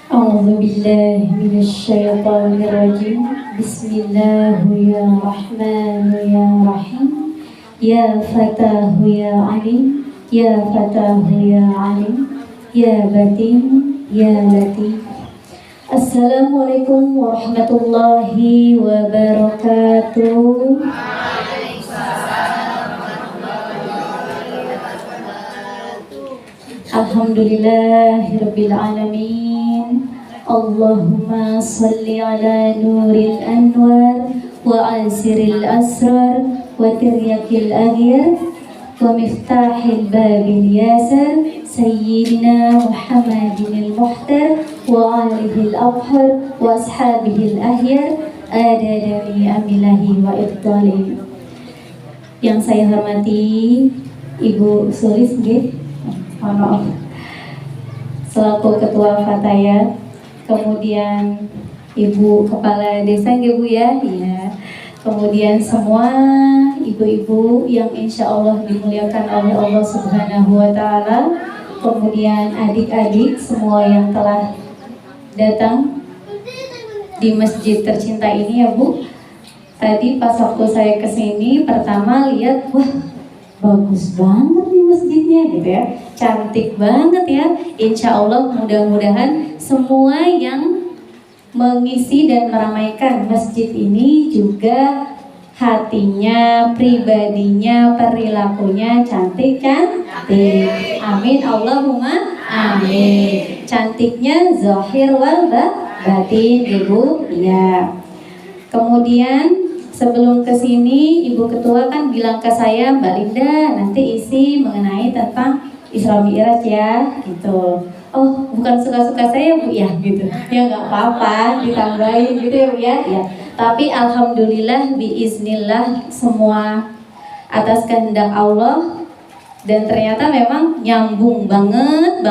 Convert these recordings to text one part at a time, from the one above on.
أعوذ بالله من الشيطان الرجيم. بسم الله يا رحمن يا رحيم. يا فتاه يا عليم. يا فتاه يا عليم. يا بتين يا لطيف. Assalamualaikum warahmatullahi wabarakatuh. Alhamdulillahirabbil alamin. Allahumma salli ala nuril anwar wa asiril asrar wa tiryakil aghyar wa miftahil babil yasar sayyidina Muhammadinil muhtar wa alihil abhar wa ashabihil ahyar adadami amilahi wa ibtali. Yang saya hormati Ibu Sulis maaf, selaku Ketua Fatayat, kemudian Ibu Kepala Desa Bu ya, kemudian semua ibu-ibu yang insya Allah dimuliakan oleh Allah Subhanahu Wa Taala, kemudian adik-adik semua yang telah datang di masjid tercinta ini ya Bu. Tadi pas waktu saya kesini pertama lihat, wah bagus banget nih masjidnya gitu ya, cantik banget ya. Insya Allah mudah-mudahan semua yang mengisi dan meramaikan masjid ini juga hatinya, pribadinya, perilakunya cantik kan? Cantik. Amin Allahumma amin. Cantiknya zahir wal batin Ibu ya. Kemudian sebelum kesini Ibu Ketua kan bilang ke saya, Mbak Linda nanti isi mengenai tentang Isra Mi'raj ya gitu. Oh bukan suka-suka saya Bu ya gitu. Ya nggak apa-apa ditambahin gitu ya Bu ya. Tapi alhamdulillah biiznillah semua atas kehendak Allah, dan ternyata memang nyambung banget.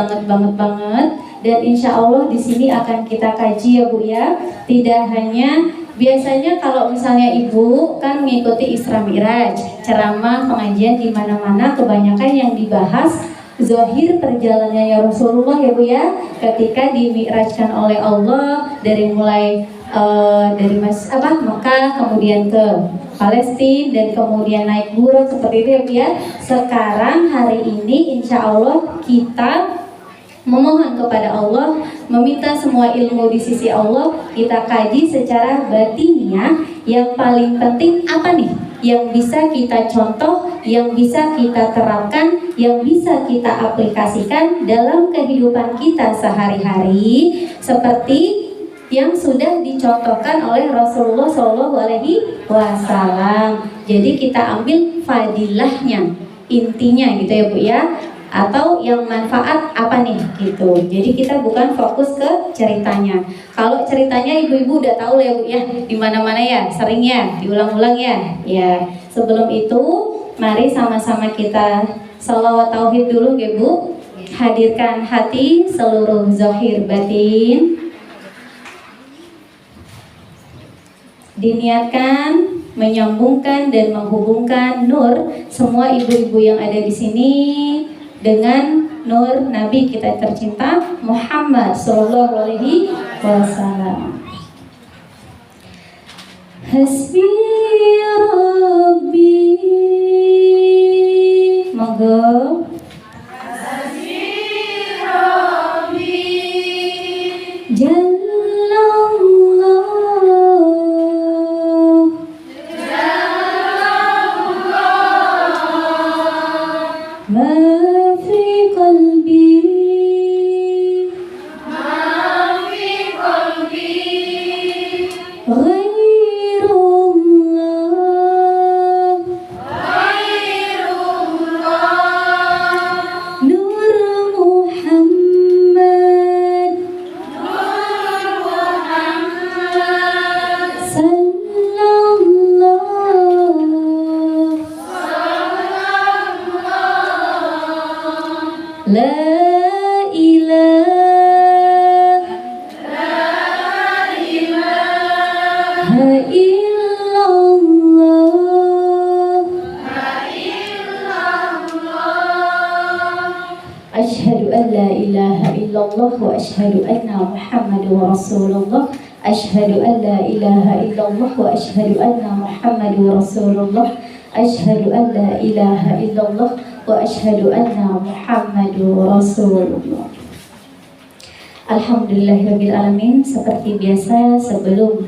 Dan insya Allah di sini akan kita kaji ya Bu ya. Tidak hanya biasanya kalau misalnya Ibu kan mengikuti Isra Mi'raj, ceramah, pengajian di mana-mana kebanyakan yang dibahas zahir perjalanannya Rasulullah ya Bu ya, ketika dimi'rajkan oleh Allah dari mulai dari Mekah kemudian ke Palestina dan kemudian naik Buraq seperti itu ya Bu ya. Sekarang hari ini insya Allah kita memohon kepada Allah, meminta semua ilmu di sisi Allah, kita kaji secara batiniah. Yang paling penting apa nih? Yang bisa kita contoh, yang bisa kita terapkan, yang bisa kita aplikasikan dalam kehidupan kita sehari-hari, seperti yang sudah dicontohkan oleh Rasulullah SAW. Jadi kita ambil fadilahnya, intinya gitu ya Bu ya. Atau yang manfaat apa nih gitu. Jadi kita bukan fokus ke ceritanya. Kalau ceritanya ibu-ibu udah tahu lah ya Bu ya, di mana-mana ya, sering ya, diulang-ulang ya. Ya, sebelum itu mari sama-sama kita sholawat tauhid dulu ya Bu. Hadirkan hati seluruh zahir batin. Diniatkan menyambungkan dan menghubungkan nur semua ibu-ibu yang ada di sini dengan nur Nabi kita tercinta Muhammad Sallallahu Alaihi Wasallam. Hasbi Rabbi, monggo. Hasbi Rabbi, illallah wa asyhadu anna Muhammadar Rasulullah. Asyhadu an la ilaha illallah wa asyhadu anna Muhammadar Rasulullah. Asyhadu an la ilaha illallah wa asyhadu anna Muhammadar Rasulullah. Alhamdulillahirabbil alamin. Seperti biasa, sebelum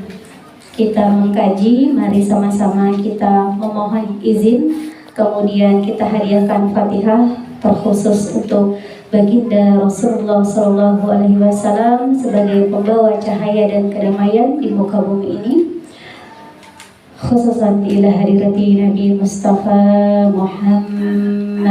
kita mengkaji, mari sama-sama kita memohon izin, kemudian kita hadiahkan Fatihah terkhusus untuk baginda Rasulullah SAW sebagai pembawa cahaya dan kedamaian di muka bumi ini, khususan ila hadirati Nabi Mustafa Muhammad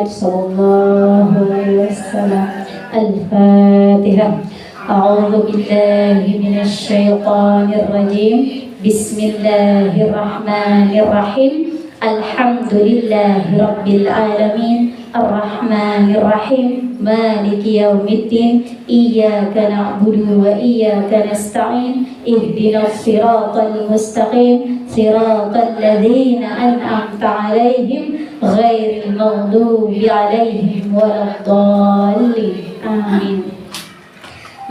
sallallahu alaihi wasallam. Al-Fatihah. A'udzu billahi minasy syaithanir rajim. Bismillahirrahmanirrahim. Alhamdulillahi rabbil alamin. Ar-Rahmanir Rahim. Maliki yaumiddin. Iyyaka na'budu wa iyyaka nasta'in. Ihdinas siratal mustaqim. Siratal ladzina an'amta 'alaihim ghairil maghdubi 'alaihim waladdallin. Amin.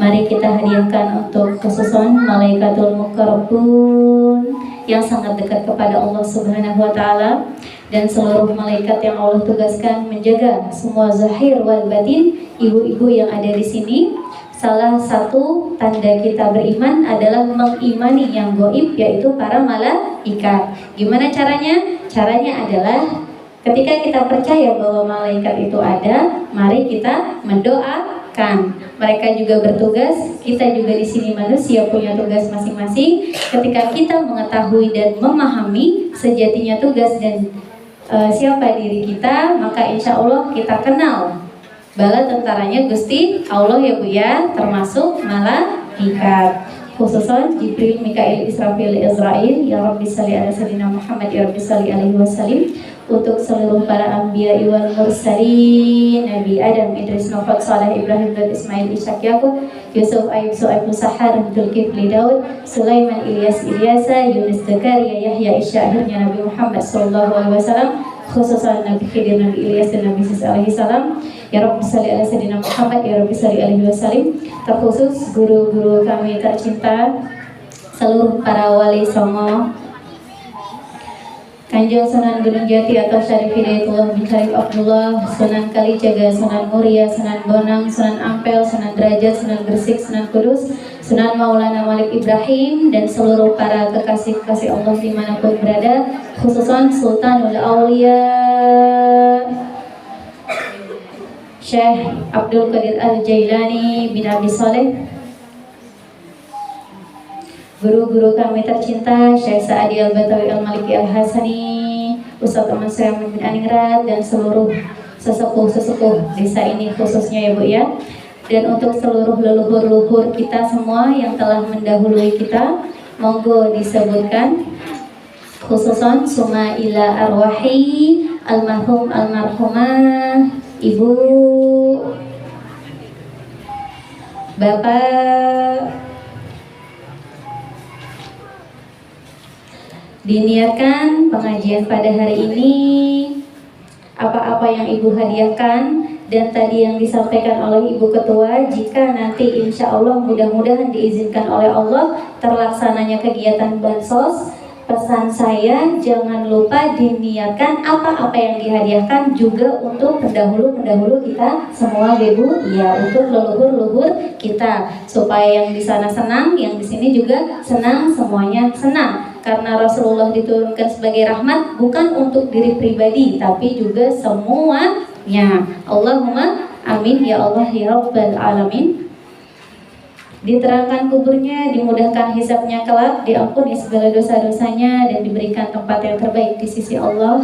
Mari kita hadiahkan untuk khususan Malaikatul Muqarrabun yang sangat dekat kepada Allah Subhanahu wa taala dan seluruh malaikat yang Allah tugaskan menjaga semua zahir wal batin ibu-ibu yang ada di sini. Salah satu tanda kita beriman adalah mengimani yang gaib, yaitu para malaikat. Gimana caranya? Caranya adalah ketika kita percaya bahwa malaikat itu ada, mari kita mendoakan. Mereka juga bertugas, kita juga di sini manusia punya tugas masing-masing. Ketika kita mengetahui dan memahami sejatinya tugas dan siapa diri kita, maka insya Allah kita kenal bala tentaranya Gusti Allah ya Bu ya, termasuk malaikat. Khususan Jibril, Mikail, Israfil, Israil. Ya Rabbi salli ala sayyidina Muhammad, ya Rabbi salli alaihi wasallim. Untuk seluruh para anbiya wal mursalin, Nabi Adam, Idris, Nuh, Saleh, Ibrahim, dan Ismail, Ishak, Yakub, Yusuf, Ayub, Su'aib, Sahar, Zulkifli, Daud, Sulaiman, Ilyas, Ilyasa, Yunus, Zakaria, Yahya, Isya, akhirnya Nabi Muhammad sallallahu alaihi wasallam, khususan Nabi Khidir, Nabi Ilyas, dan Nabi Isa alaihi salam. Ya Rabbi salli ala sayyidina Muhammad, ya Rabbi salli alaihi wasallim. Terkhusus guru-guru kami tercinta, seluruh para wali songo, Kanjeng Sunan Gunung Jati atau Syarif Hidayatullah bin Syarif Abdullah, Sunan Kalijaga, Sunan Muria, Sunan Bonang, Sunan Ampel, Sunan Derajat, Sunan Gresik, Sunan Kudus, Sunan Maulana Malik Ibrahim, dan seluruh para kekasih-kekasih Allah dimanapun berada, khususan Sultanul Aulia Syekh Abdul Qadir Al-Jailani bin Abi Saleh, guru-guru kami tercinta Syekh Sa'adi Al-Batawi Al-Maliki Al-Hasani, Ustadz Ahmad Sulaiman bin Aningrat, dan seluruh sesepuh-sesepuh desa ini khususnya ya Bu ya. Dan untuk seluruh leluhur-leluhur kita semua yang telah mendahului kita, monggo disebutkan khususan suma ila arwahi almarhum almarhumah Ibu, Bapak. Diniatkan pengajian pada hari ini, apa-apa yang Ibu hadiahkan dan tadi yang disampaikan oleh Ibu Ketua, jika nanti insya Allah mudah-mudahan diizinkan oleh Allah terlaksananya kegiatan bansos, pesan saya jangan lupa diniatkan apa-apa yang dihadiahkan juga untuk pendahulu-pendahulu kita semua Ibu, ya, untuk leluhur-leluhur kita, supaya yang di sana senang, yang di sini juga senang, semuanya senang. Karena Rasulullah diturunkan sebagai rahmat bukan untuk diri pribadi tapi juga semuanya. Allahumma amin ya Allah ya Rabbal alamin. Diterangkan kuburnya, dimudahkan hisabnya kelak, diampuni segala dosa-dosanya, dan diberikan tempat yang terbaik di sisi Allah.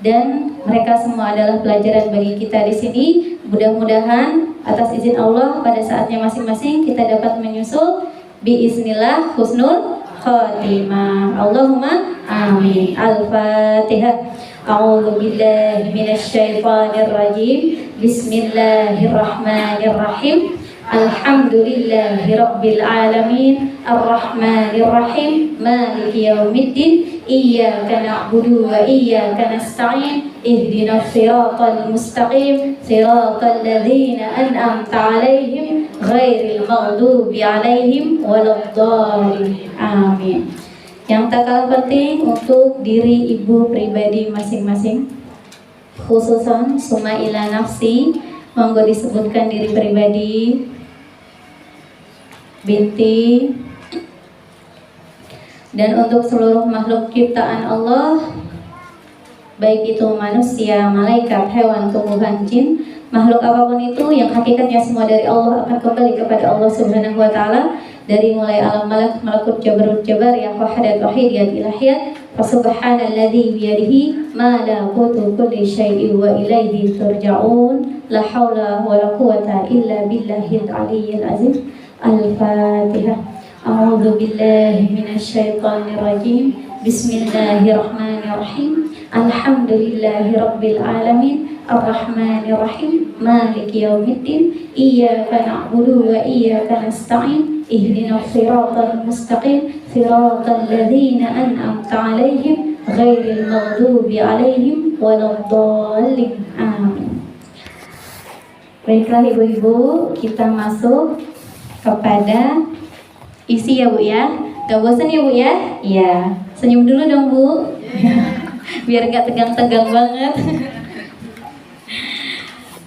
Dan mereka semua adalah pelajaran bagi kita di sini. Mudah-mudahan atas izin Allah pada saatnya masing-masing kita dapat menyusul biiznillah husnul khatimah. Allahumma amin. Al-Fatihah. A'udzu billahi minasy syaithanir rajim. Bismillahirrahmanirrahim. Alhamdulillahirabbil alamin, arrahmanir rahim, maliki yaumiddin, iyyaka na'budu wa iyyaka nasta'in, ihdinas siratal mustaqim, siratal ladzina an'amta 'alaihim ghairil maghdubi 'alaihim waladdallin. Amin. Yang tak kalah penting untuk diri ibu pribadi masing-masing, khususan summa ila nafsi, monggo disebutkan diri pribadi, binti, dan untuk seluruh makhluk ciptaan Allah, baik itu manusia, malaikat, hewan, tumbuhan, jin, makhluk apapun itu yang hakikatnya semua dari Allah akan kembali kepada Allah Subhanahu wa taala, dari mulai alam malak, malakut, jabarut, jabariyah, wahadat, wahidiyat, ilahiyat. Fasubhanalladzi biyadihi malakutu kulli syai'in wa ilaihi turja'un. La haula wa la quwata illa billahil aliyyil azim. Al-Fatihah. A'udzu billahi minasy syaithanir rajim. Bismillahirrahmanirrahim. Alhamdulillahirabbil alamin, arrahmanir rahim, maliki yaumiddin, iyyaka na'budu wa iyyaka nasta'in, ihdinas siratal mustaqim, siratal ladzina an'amta 'alaihim ghairil maghdubi 'alaihim waladdallin. Amin. Baiklah ibu-ibu, kita masuk kepada isi ya Bu ya. Gak bosan ya Bu ya? Iya. Senyum dulu dong Bu. Biar gak tegang-tegang banget.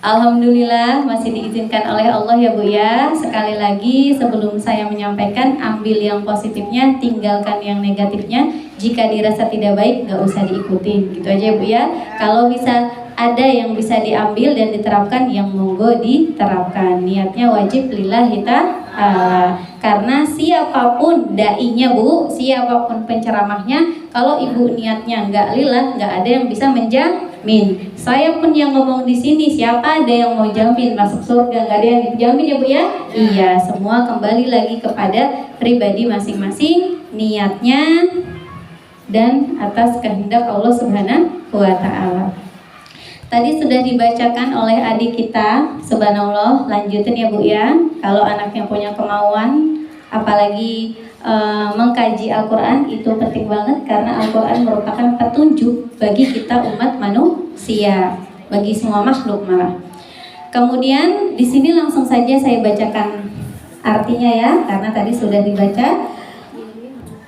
Alhamdulillah masih diizinkan oleh Allah ya Bu ya. Sekali lagi sebelum saya menyampaikan, ambil yang positifnya, tinggalkan yang negatifnya. Jika dirasa tidak baik, gak usah diikutin. Gitu aja Bu ya. Kalau bisa ada yang bisa diambil dan diterapkan, yang monggo diterapkan. Niatnya wajib lillahi ta'ala. Karena siapapun dai-nya Bu, siapapun penceramahnya, kalau ibu niatnya nggak lillah, nggak ada yang bisa menjamin. Saya pun yang ngomong di sini, siapa ada yang mau jamin masuk surga? Nggak ada yang dijamin ya Bu ya? Iya, semua kembali lagi kepada pribadi masing-masing, niatnya dan atas kehendak Allah Subhanahu wa taala. Tadi sudah dibacakan oleh adik kita, subhanallah. Lanjutin ya Bu ya. Kalau anaknya punya kemauan, apalagi mengkaji Al-Quran, itu penting banget karena Al-Quran merupakan petunjuk bagi kita umat manusia, bagi semua makhluk malah. Kemudian di sini langsung saja saya bacakan artinya ya, karena tadi sudah dibaca.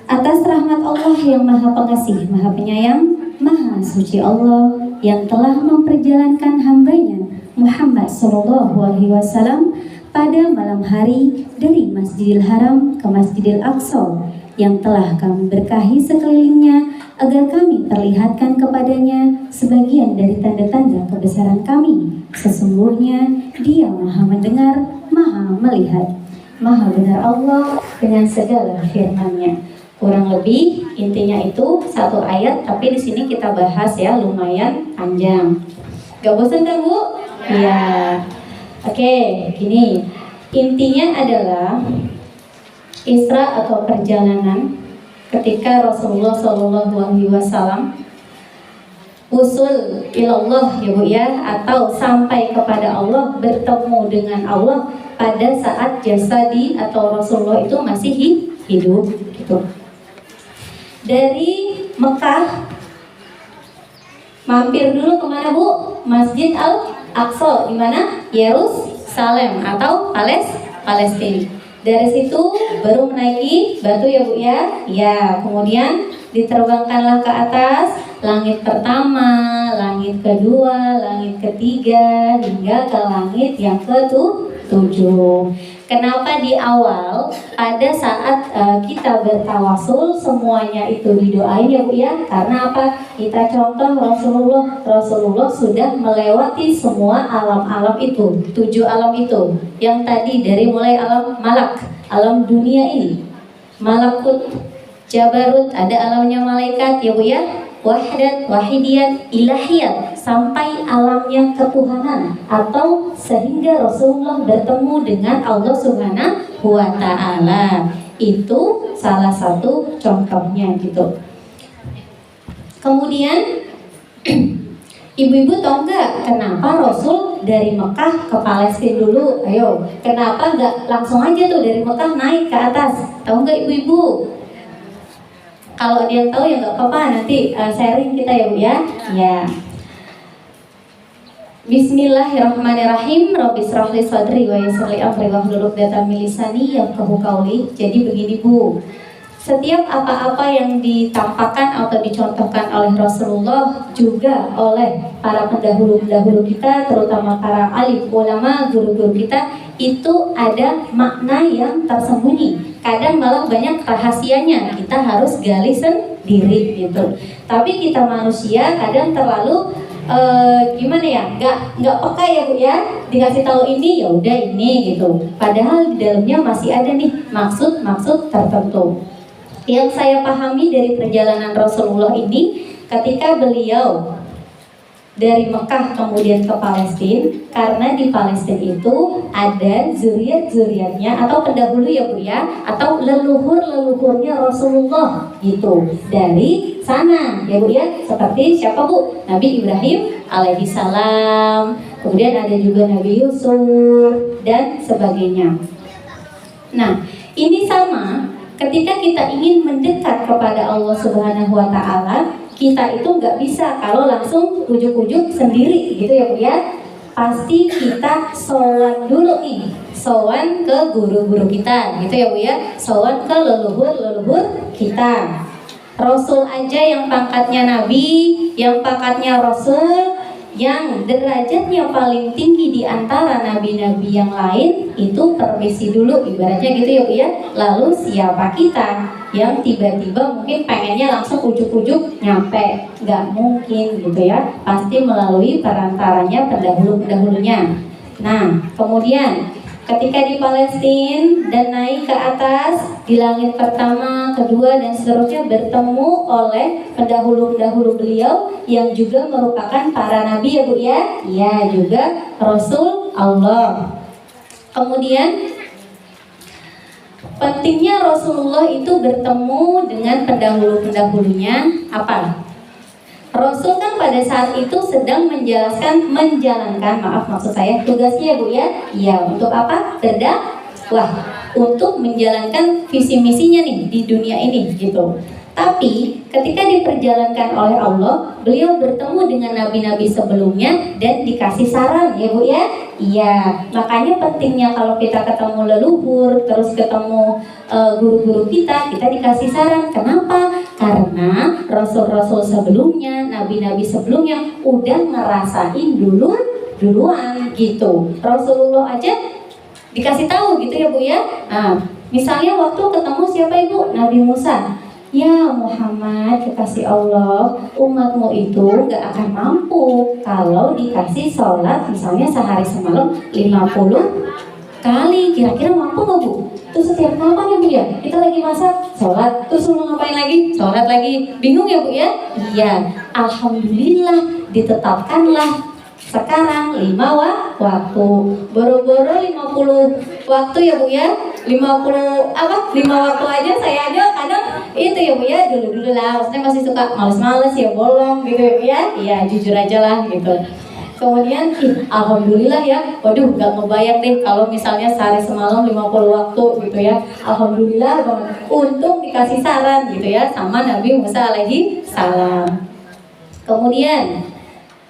Atas rahmat Allah yang Maha Pengasih, Maha Penyayang, Maha Suci Allah yang telah memperjalankan hambanya Muhammad Sallallahu Alaihi Wasallam pada malam hari dari Masjidil Haram ke Masjidil Aqsa, yang telah kami berkahi sekelilingnya agar kami perlihatkan kepadanya sebagian dari tanda-tanda kebesaran kami. Sesungguhnya Dia Maha Mendengar, Maha Melihat. Maha benar Allah dengan segala firman-Nya. Kurang lebih intinya itu satu ayat, tapi di sini kita bahas ya, lumayan panjang. Gak bosan kan Bu? Iya. Oke, gini. Intinya adalah Isra atau perjalanan ketika Rasulullah SAW usul ilallah ya Bu ya, atau sampai kepada Allah, bertemu dengan Allah pada saat jasadi atau Rasulullah itu masih hidup gitu. Dari Mekah mampir dulu kemana Bu? Masjid Al-Aqsa, di mana? Yerusalem atau Palestina. Dari situ baru menaiki batu ya Bu ya. Ya, kemudian diterbangkanlah ke atas, langit pertama, langit kedua, langit ketiga, hingga ke langit yang ke-7. Kenapa di awal pada saat kita bertawasul semuanya itu didoain ya Bu ya? Karena apa? Kita contoh Rasulullah sudah melewati semua alam-alam itu, 7 alam itu. Yang tadi dari mulai alam malak, alam dunia ini, malakut, jabarut, ada alamnya malaikat ya Bu ya? Wahadat, wahidiyat, ilahiyat, sampai alamnya ketuhanan, atau sehingga Rasulullah bertemu dengan Allah Subhanahu wa taala. Itu salah satu contohnya gitu. Kemudian ibu-ibu tahu nggak kenapa Rasul dari Mekah ke Palestina dulu. Ayo, kenapa nggak langsung aja tuh dari Mekah naik ke atas? Tahu nggak ibu-ibu? Kalau dia tahu ya nggak apa-apa, nanti sharing kita ya Bu ya. Ya. Bismillahirrahmanirrahim. Rabbi shrah li sadri wa yassir li amri wahlul 'uqdatam min lisani yafqahu qawli. Jadi begini Bu. Setiap apa-apa yang ditampakkan atau dicontohkan oleh Rasulullah juga oleh para pendahulu-pendahulu kita, terutama para alim ulama, guru-guru kita, itu ada makna yang tersembunyi. Kadang malah banyak rahasianya, kita harus gali sendiri gitu. Tapi kita manusia kadang terlalu gimana ya, nggak peka ya Bu ya, dikasih tahu ini ya udah ini gitu. Padahal di dalamnya masih ada nih maksud-maksud tertentu. Yang saya pahami dari perjalanan Rasulullah ini, ketika beliau dari Mekah kemudian ke Palestina, karena di Palestina itu ada zuriat-zuriatnya atau pendahulu ya Bu ya, atau leluhur-leluhurnya Rasulullah gitu. Dari sana ya Bu ya, seperti siapa Bu? Nabi Ibrahim alaihi salam, kemudian ada juga Nabi Yusuf dan sebagainya. Nah, ini sama ketika kita ingin mendekat kepada Allah Subhanahu wa Ta'ala, kita itu nggak bisa kalau langsung ujuk-ujuk sendiri gitu ya Bu ya. Pasti kita sowan dulu nih, sowan ke guru-guru kita gitu ya Bu ya, sowan ke leluhur-leluhur kita. Rasul aja yang pangkatnya Nabi, yang pangkatnya Rasul, yang derajatnya paling tinggi di antara nabi-nabi yang lain, itu permisi dulu ibaratnya gitu ya Bu ya. Lalu siapa kita yang tiba-tiba mungkin pengennya langsung ujuk-ujuk nyampe? Nggak mungkin gitu ya, pasti melalui perantaranya pendahulu-pendahulunya. Nah kemudian ketika di Palestina dan naik ke atas di langit pertama, kedua dan seterusnya, bertemu oleh pendahulu-pendahulu beliau yang juga merupakan para nabi ya Bu ya. Ya, juga Rasul Allah. Kemudian pentingnya Rasulullah itu bertemu dengan pendahulu-pendahulunya apa? Rasul kan pada saat itu sedang menjalankan tugasnya ya Bu ya. Iya, untuk apa? Berdakwah, untuk menjalankan visi misinya nih di dunia ini gitu. Tapi ketika diperjalankan oleh Allah, beliau bertemu dengan nabi-nabi sebelumnya dan dikasih saran ya Bu ya. Iya, makanya pentingnya kalau kita ketemu leluhur, terus ketemu guru-guru kita dikasih saran. Kenapa? Karena rasul-rasul sebelumnya, nabi-nabi sebelumnya udah ngerasain duluan gitu. Rasulullah aja dikasih tahu gitu ya Bu ya. Nah, misalnya waktu ketemu siapa Ibu? Nabi Musa. Ya Muhammad, kekasih Allah, umatmu itu gak akan mampu kalau dikasih sholat misalnya sehari semalam 50 kali. Kira-kira mampu gak Bu? Terus setiap kapan ya Bu ya? Kita lagi masak, sholat, terus mau ngapain lagi? Sholat lagi. Bingung ya Bu ya? Iya, alhamdulillah ditetapkanlah sekarang 5 waktu. Boro-boro 50 waktu ya Bu ya. 5 waktu aja saya aja kadang itu ya Bu ya, dulu lah maksudnya masih suka males-males ya, bolong gitu ya Bu ya. Iya, jujur aja lah gitu. Kemudian alhamdulillah ya, waduh gak ngebayang deh kalau misalnya sehari semalam 50 waktu gitu ya. Alhamdulillah banget, untung dikasih saran gitu ya sama Nabi Musa alaihi salam. Kemudian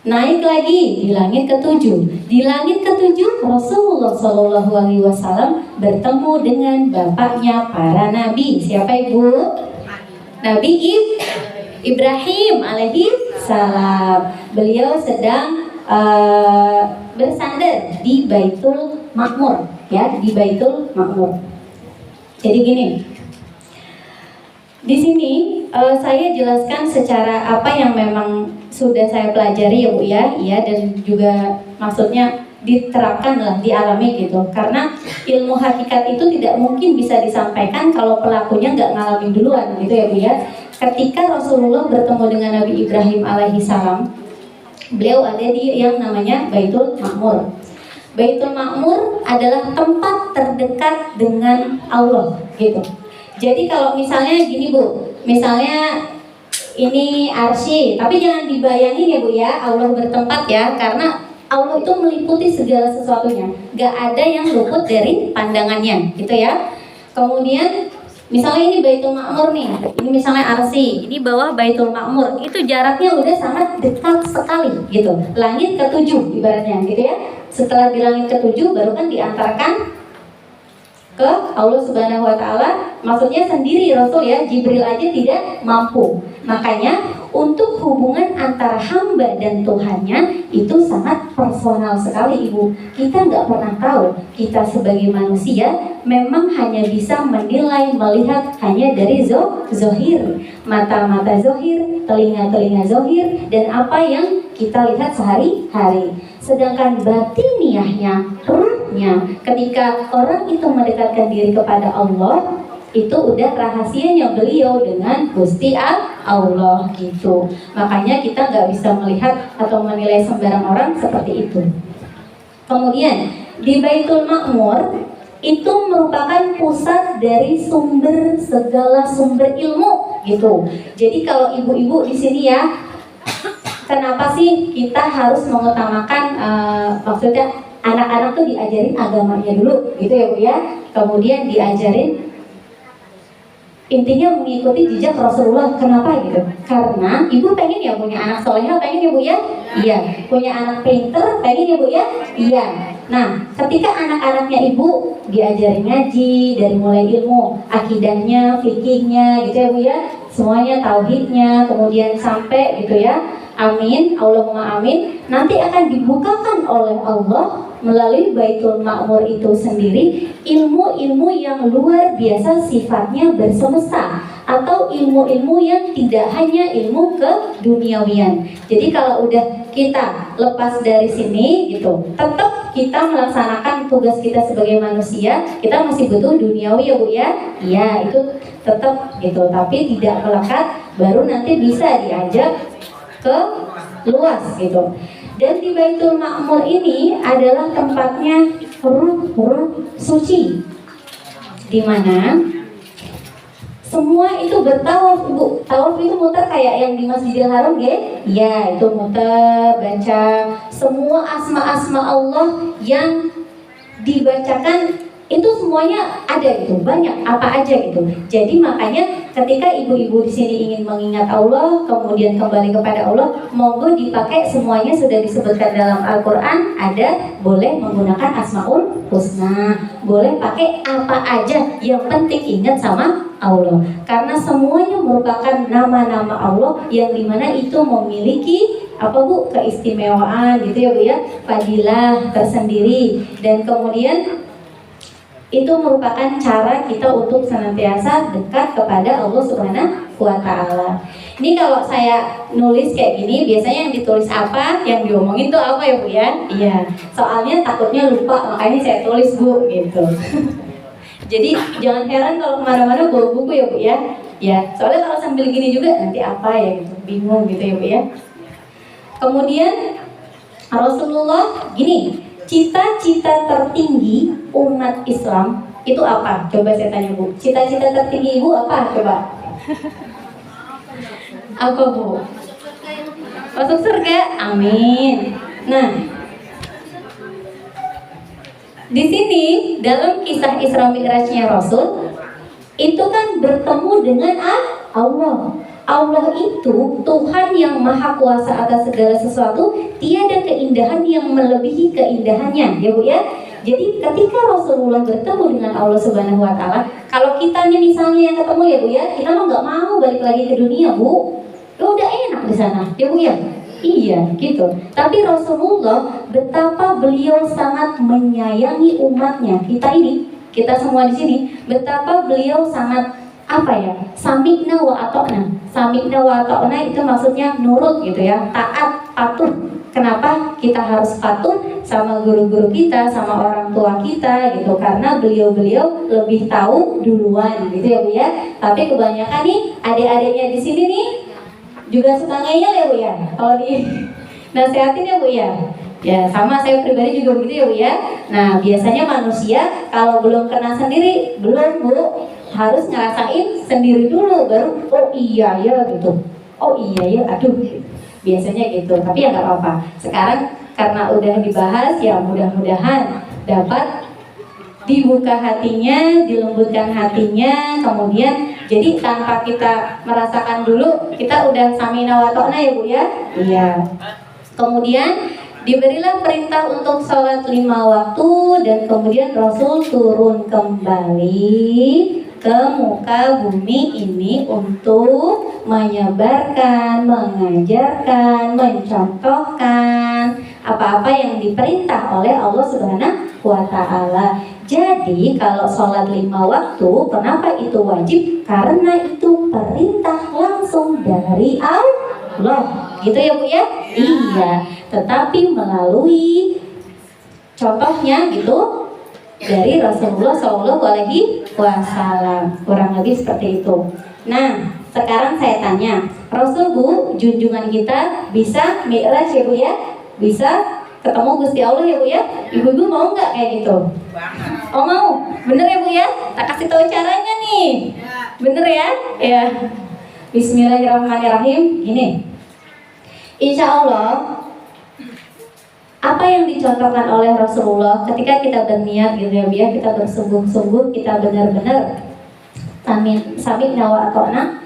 naik lagi di langit ke-7. Di langit ke-7 Rasulullah SAW bertemu dengan bapaknya para nabi. Siapa Ibu? Nabi Ibrahim alaihi salam. Beliau sedang bersandar di Baitul Ma'mur ya, di Baitul Ma'mur. Jadi gini, di sini saya jelaskan secara apa yang memang sudah saya pelajari ya Bu ya, iya, dan juga maksudnya diterapkan lah, dialami gitu. Karena ilmu hakikat itu tidak mungkin bisa disampaikan kalau pelakunya nggak ngalamin duluan gitu ya Bu ya. Ketika Rasulullah bertemu dengan Nabi Ibrahim alaihi salam, beliau ada di yang namanya Baitul Ma'mur. Baitul Ma'mur adalah tempat terdekat dengan Allah gitu. Jadi kalau misalnya gini Bu, misalnya ini arsy, tapi jangan dibayangin ya Bu ya Allah bertempat ya, karena Allah itu meliputi segala sesuatunya, gak ada yang luput dari pandangannya, gitu ya. Kemudian misalnya ini Baitul Ma'mur nih, ini misalnya Arsy, ini bawah Baitul Ma'mur, itu jaraknya udah sangat dekat sekali gitu. Langit ketujuh ibaratnya gitu ya. Setelah di langit ketujuh baru kan diantarkan ke Allah Subhanahu wa taala, maksudnya sendiri Rasul ya, Jibril aja tidak mampu. Makanya untuk hubungan antara hamba dan Tuhannya itu sangat personal sekali Ibu. Kita nggak pernah tahu, kita sebagai manusia memang hanya bisa menilai, melihat hanya dari zohir, mata-mata zohir, telinga-telinga zohir, dan apa yang kita lihat sehari-hari. Sedangkan batiniahnya, ruhnya, ketika orang itu mendekatkan diri kepada Allah, itu udah rahasianya beliau dengan Gusti Allah gitu. Makanya kita nggak bisa melihat atau menilai sembarang orang seperti itu. Kemudian di Baitul Ma'mur itu merupakan pusat dari segala sumber ilmu gitu. Jadi kalau ibu-ibu di sini ya, kenapa sih kita harus mengutamakan maksudnya anak-anak tuh diajarin agamanya dulu gitu ya Bu ya. Kemudian diajarin intinya mengikuti jejak Rasulullah. Kenapa gitu? Karena ibu pengen ya punya anak solehah, pengen ya Bu ya? Iya. Punya anak pinter, pengen ya Bu ya? Iya. Nah, ketika anak-anaknya ibu diajarin ngaji dari mulai ilmu akidahnya, fikihnya gitu ya Bu ya, semuanya tauhidnya, kemudian sampai gitu ya, amin, Allahumma amin, nanti akan dibukakan oleh Allah melalui Baitul Ma'mur itu sendiri ilmu-ilmu yang luar biasa sifatnya bersemesta, atau ilmu-ilmu yang tidak hanya ilmu keduniawian. Jadi kalau udah kita lepas dari sini gitu, tetap kita melaksanakan tugas kita sebagai manusia, kita masih butuh duniawi ya Bu ya. Iya, itu tetap gitu, tapi tidak melekat, baru nanti bisa diajak ke luas gitu. Dan di Baitul Ma'mur ini adalah tempatnya ruh suci, di mana semua itu bertawaf Ibu. Tawaf itu muter kayak yang di Masjidil Haram ya? Ya, itu muter, baca semua asma-asma Allah yang dibacakan itu semuanya ada gitu, banyak apa aja gitu. Jadi makanya ketika ibu-ibu di sini ingin mengingat Allah, kemudian kembali kepada Allah, monggo dipakai semuanya sudah disebutkan dalam Al-Quran. Ada, boleh menggunakan Asmaul Husna, boleh pakai apa aja, yang penting ingat sama Allah. Karena semuanya merupakan nama-nama Allah yang dimana itu memiliki apa Bu, keistimewaan gitu ya Bu ya, fadilah tersendiri. Dan kemudian itu merupakan cara kita untuk senantiasa dekat kepada Allah Subhanahu wa Ta'ala. Ini kalau saya nulis kayak gini, biasanya yang ditulis apa, yang diomongin tuh apa ya Bu ya? Iya, soalnya takutnya lupa, makanya saya tulis Bu gitu. Jadi jangan heran kalau kemana-mana bawa buku ya Bu ya. Ya, soalnya kalau sambil gini juga nanti apa ya gitu, bingung gitu ya Bu ya. Kemudian Rasulullah gini, cita-cita tertinggi umat Islam itu apa? Coba saya tanya Bu, cita-cita tertinggi Ibu apa? Coba. Apa Bu? Masuk surga? Amin. Nah, di sini dalam kisah Isra Mi'rajnya Rasul itu kan bertemu dengan Allah. Allah itu Tuhan yang maha kuasa atas segala sesuatu, tiada keindahan yang melebihi keindahannya ya Bu ya. Jadi ketika Rasulullah bertemu dengan Allah Subhanahu wa Ta'ala, kalau kita nih misalnya yang ketemu ya Bu ya, kita mah nggak mau balik lagi ke dunia Bu, ya udah enak di sana ya Bu ya. Iya gitu. Tapi Rasulullah betapa beliau sangat menyayangi umatnya, kita semua di sini, betapa beliau sangat apa ya, sami'na wa ata'na. Sami'na wa ata'na itu maksudnya nurut gitu ya, taat, patuh. Kenapa kita harus patuh sama guru-guru kita, sama orang tua kita gitu? Karena beliau-beliau lebih tahu duluan gitu ya Bu ya. Tapi kebanyakan nih adik-adiknya di sini nih juga suka ngeyel ya Bu ya. Kalau di nasihatin ya Bu ya. Ya sama saya pribadi juga begitu ya Bu ya. Nah biasanya manusia kalau belum kena sendiri, belum Bu, harus ngerasain sendiri dulu baru oh iya ya gitu, oh iya ya aduh, biasanya gitu. Tapi ya nggak apa-apa. Sekarang karena udah dibahas ya mudah-mudahan dapat dibuka hatinya, dilembutkan hatinya, kemudian jadi tanpa kita merasakan dulu kita udah samina wa ta'na ya Bu ya. Iya. Kemudian diberilah perintah untuk sholat 5 waktu dan kemudian Rasul turun kembali ke muka bumi ini untuk menyebarkan, mengajarkan, mencontohkan apa-apa yang diperintah oleh Allah Subhanahu wa Ta'ala. Jadi kalau sholat 5 waktu, kenapa itu wajib? Karena itu perintah langsung dari Allah. Gitu ya Bu ya? Iya. Tetapi melalui contohnya gitu dari Rasulullah Shallallahu Alaihi Wasallam, kurang lebih seperti itu. Nah, sekarang saya tanya, Rasul Bu, junjungan kita bisa mi'raj ya Bu ya? Bisa ketemu Gusti Allah ya Bu ya? Ibu-ibu mau nggak kayak gitu? Oh mau, bener ya Bu ya? Tak kasih tahu caranya nih, bener ya? Ya. Bismillahirrahmanirrahim. Gini, Insya Allah apa yang dicontohkan oleh Rasulullah ketika kita berniat gitu ya Bu ya, kita bersungguh-sungguh, kita benar-benar sami' wa ata'na,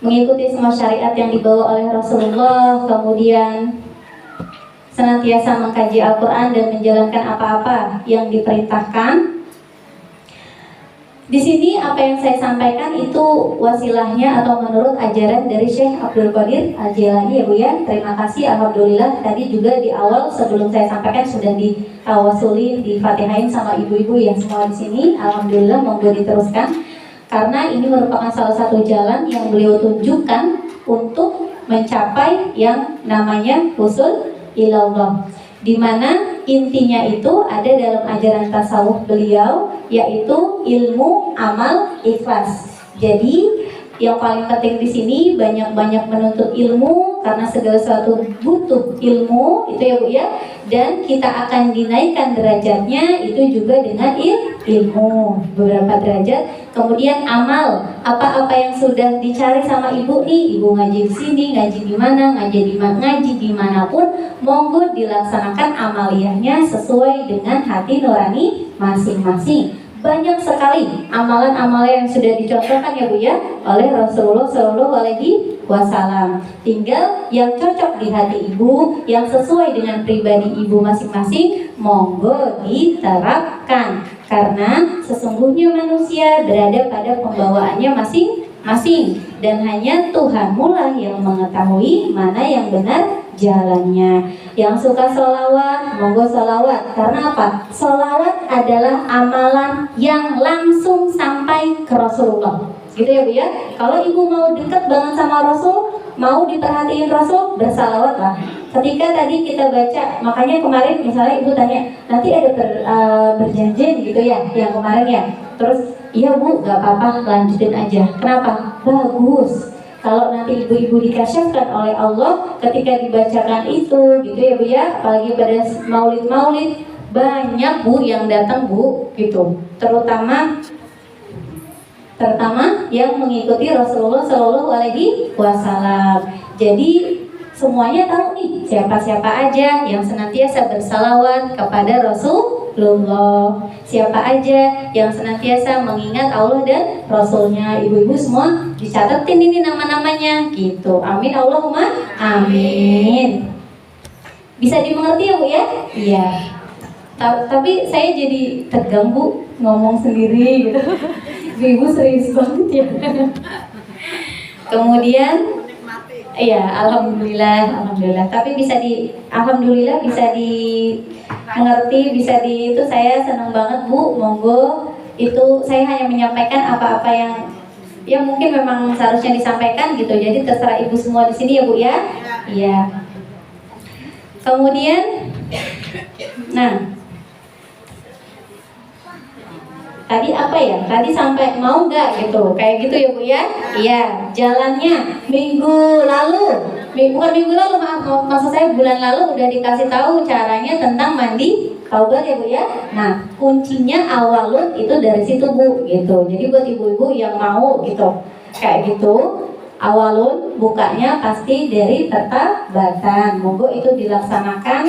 mengikuti semua syariat yang dibawa oleh Rasulullah, kemudian senantiasa mengkaji Al-Quran dan menjalankan apa-apa yang diperintahkan. Di sini apa yang saya sampaikan itu wasilahnya atau menurut ajaran dari Syekh Abdul Qadir Al-Jilani ya Bu ya. Terima kasih, alhamdulillah tadi juga di awal sebelum saya sampaikan sudah ditawasulin, difatihain sama ibu-ibu yang semua di sini. Alhamdulillah, monggo diteruskan karena ini merupakan salah satu jalan yang beliau tunjukkan untuk mencapai yang namanya usul ilallah, di mana intinya itu ada dalam ajaran tasawuf beliau, yaitu ilmu, amal, ikhlas. Jadi yang paling penting di sini banyak-banyak menuntut ilmu karena segala sesuatu butuh ilmu, itu ya Bu ya. Dan kita akan dinaikkan derajatnya itu juga dengan ilmu beberapa derajat. Kemudian amal, apa-apa yang sudah dicari sama ibu nih, ibu ngaji di sini, ngaji di mana, ngaji dimanapun, monggo dilaksanakan amaliyahnya sesuai dengan hati nurani masing-masing. Banyak sekali amalan-amalan yang sudah dicontohkan ya Bu ya oleh Rasulullah Shallallahu Alaihi Wasallam. Tinggal yang cocok di hati ibu, yang sesuai dengan pribadi ibu masing-masing, monggo diterapkan. Karena sesungguhnya manusia berada pada pembawaannya masing-masing, dan hanya Tuhanmu lah yang mengetahui mana yang benar jalannya. Yang suka sholawat, monggo sholawat. Karena apa? Sholawat adalah amalan yang langsung sampai ke Rasulullah. Gitu ya Bu ya. Kalau ibu mau dekat banget sama Rasul, mau diperhatiin Rasul, bersalawat lah. Ketika tadi kita baca, makanya kemarin misalnya ibu tanya, nanti ada berjanjian gitu ya, yang kemarin ya. Terus, iya Bu, gak apa-apa, lanjutin aja. Kenapa? Bagus. Kalau nanti ibu-ibu dikasyafkan oleh Allah ketika dibacakan itu, gitu ya Bu ya, apalagi pada maulid-maulid, banyak Bu yang datang Bu, gitu. Terutama yang mengikuti Rasulullah Shallallahu Alaihi Wasallam. Jadi semuanya tahu nih siapa-siapa aja yang senantiasa bersalawat kepada Rasulullah, siapa aja yang senantiasa mengingat Allah dan Rasulnya. Ibu-ibu semua dicatetin ini nama-namanya gitu. Amin Allahumma amin. Bisa dimengerti ya Bu ya? Iya. Tapi saya jadi tegang Bu ngomong sendiri gitu. Ibu serius banget ya. Kemudian iya, alhamdulillah. Tapi alhamdulillah bisa dimengerti, itu saya senang banget Bu. Monggo, itu saya hanya menyampaikan apa-apa yang mungkin memang seharusnya disampaikan gitu. Jadi terserah ibu semua di sini ya Bu ya. Iya. Kemudian, nah, tadi apa ya? Tadi sampai mau nggak gitu? Kayak gitu ya Bu ya? Iya. Jalannya minggu lalu, bukan minggu lalu, maksud saya bulan lalu udah dikasih tahu caranya tentang mandi taubat ya Bu ya. Nah, kuncinya awalun itu dari situ Bu gitu. Jadi buat ibu-ibu yang mau gitu, kayak gitu, awalun bukanya pasti dari tertabatan. Monggo itu dilaksanakan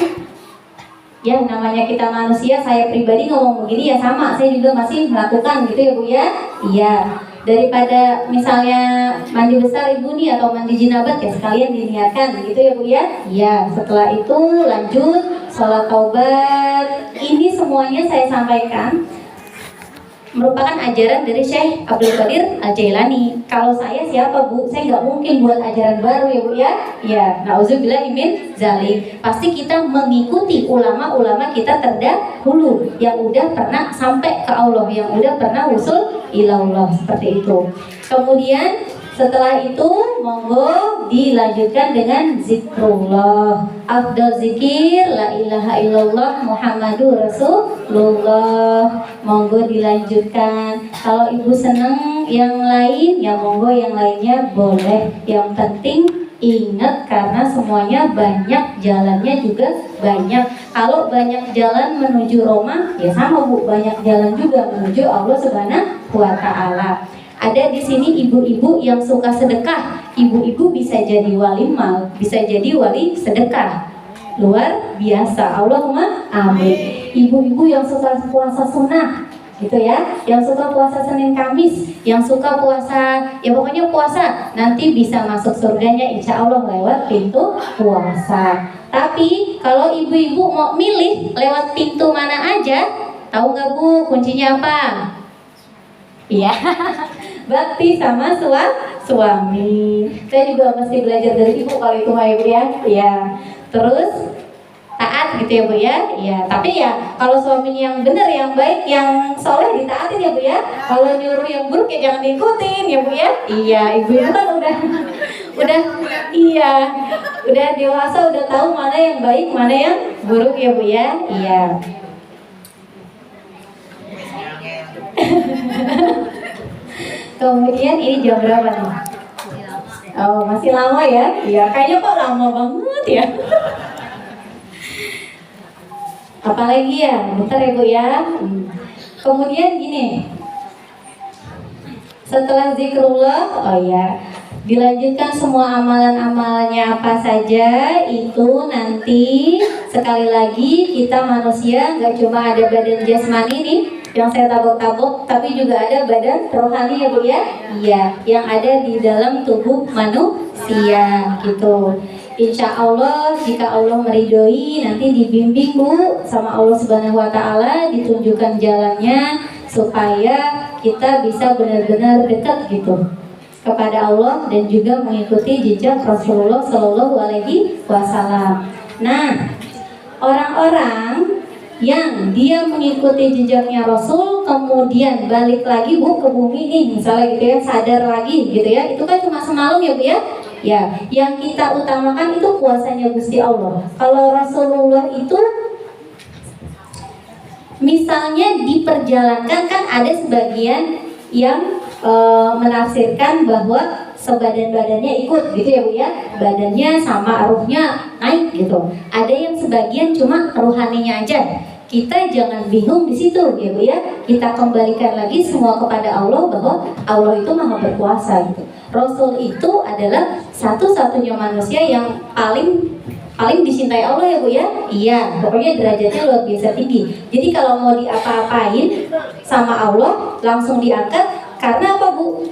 Ya namanya kita manusia, saya pribadi ngomong begini ya sama, saya juga masih melakukan gitu ya Bu ya. Iya. Daripada misalnya mandi besar Ibu nih atau mandi jinabat ya sekalian diniatkan gitu ya Bu ya. Iya. Setelah itu lanjut sholat taubat. Ini semuanya saya sampaikan merupakan ajaran dari Syekh Abdul Qadir Al-Jailani. Kalau saya siapa Bu? Saya nggak mungkin buat ajaran baru ya Bu ya. Ya, nauzubillahi min zalik. Pasti kita mengikuti ulama-ulama kita terdahulu yang udah pernah sampai ke Allah, yang udah pernah usul ilallah seperti itu. Kemudian setelah itu monggo dilanjutkan dengan zikrullah. Afdal zikir la ilaha illallah Muhammadur Rasulullah. Monggo dilanjutkan. Kalau ibu seneng yang lain ya monggo yang lainnya boleh. Yang penting ingat karena semuanya banyak, jalannya juga banyak. Kalau banyak jalan menuju Roma ya sama Bu, banyak jalan juga menuju Allah Subhanahu wa taala. Ada di sini ibu-ibu yang suka sedekah. Ibu-ibu bisa jadi wali mal, bisa jadi wali sedekah. Luar biasa. Allahumma amin. Ibu-ibu yang suka puasa sunnah, gitu ya, yang suka puasa Senin Kamis, yang suka puasa, ya pokoknya puasa, nanti bisa masuk surganya insya Allah lewat pintu puasa. Tapi kalau ibu-ibu mau milih lewat pintu mana aja, tahu nggak Bu kuncinya apa? Iya, bakti sama suami. Saya juga mesti belajar dari ibu kalau itu mah ibu ya. Iya. Terus taat gitu ya Bu ya. Iya. Tapi ya kalau suaminya yang benar, yang baik, yang soleh ditaatin ya Bu ya. Kalau nyuruh yang buruk ya jangan diikutin ya Bu ya. Iya. Ibu-ibu kan udah iya, udah dewasa, udah tahu mana yang baik, mana yang buruk ya Bu ya. Iya. Kemudian ini jam berapa nih? Oh masih lama ya? Iya kayaknya kok lama banget ya. Apalagi ya, bentar ya Bu ya. Kemudian gini, setelah zikrullah, oh ya, dilanjutkan semua amalan-amalannya apa saja itu nanti sekali lagi kita manusia nggak cuma ada badan jasmani nih yang saya tabok-tabok, tapi juga ada badan rohani ya Bu ya. Iya, yang ada di dalam tubuh manusia gitu. Insya Allah jika Allah meridhoi nanti dibimbing Bu sama Allah Subhanahu Wa Taala, ditunjukkan jalannya supaya kita bisa benar-benar dekat gitu kepada Allah dan juga mengikuti jejak Rasulullah Shallallahu Alaihi Wasallam. Nah, orang-orang yang dia mengikuti jejaknya Rasul kemudian balik lagi Bu ke bumi nih misalnya gitu ya, sadar lagi gitu ya, itu kan cuma semalam ya Bu ya. Ya, yang kita utamakan itu kuasanya Gusti Allah. Kalau Rasulullah itu misalnya diperjalankan, kan ada sebagian yang menafsirkan bahwa sebadan-badannya ikut gitu ya Bu ya, badannya sama ruhnya naik gitu. Ada yang sebagian cuma rohaninya aja. Kita jangan bingung di situ ya Bu ya. Kita kembalikan lagi semua kepada Allah bahwa Allah itu Maha berkuasa gitu. Rasul itu adalah satu-satunya manusia yang paling dicintai Allah ya Bu ya. Iya, pokoknya derajatnya luar biasa tinggi. Jadi kalau mau diapa-apain sama Allah langsung diangkat. Karena apa Bu?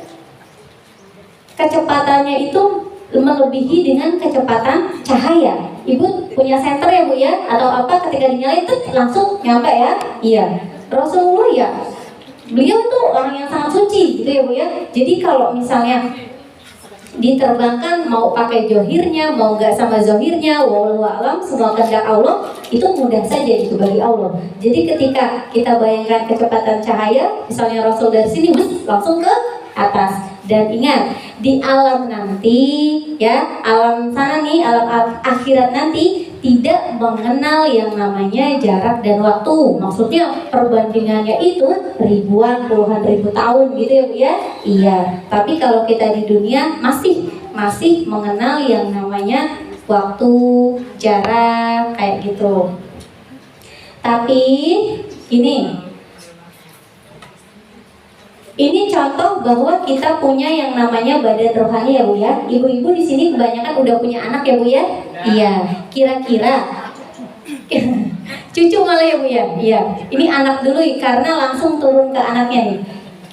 Kecepatannya itu melebihi dengan kecepatan cahaya. Ibu punya senter ya Bu ya, atau apa ketika dinyalain itu langsung nyampe ya. Iya. Rasulullah ya, beliau itu orang yang sangat suci gitu ya Bu ya. Jadi kalau misalnya diterbangkan mau pakai johirnya, mau nggak sama zohirnya, wallahu alam, semua kehendak Allah itu mudah saja itu bagi Allah. Jadi ketika kita bayangkan kecepatan cahaya, misalnya Rasul dari sini langsung ke atas. Dan ingat, di alam nanti ya, alam sana nih, alam akhirat nanti tidak mengenal yang namanya jarak dan waktu. Maksudnya perbandingannya itu ribuan, puluhan ribu tahun gitu ya Bu ya. Iya, tapi kalau kita di dunia masih mengenal yang namanya waktu, jarak kayak gitu. Tapi ini contoh bahwa kita punya yang namanya badan rohani ya Bu ya. Ibu-ibu di sini kebanyakan udah punya anak ya Bu ya. Iya, kira-kira Cucu malah ya Bu ya? Iya. Ini anak dulu karena langsung turun ke anaknya nih.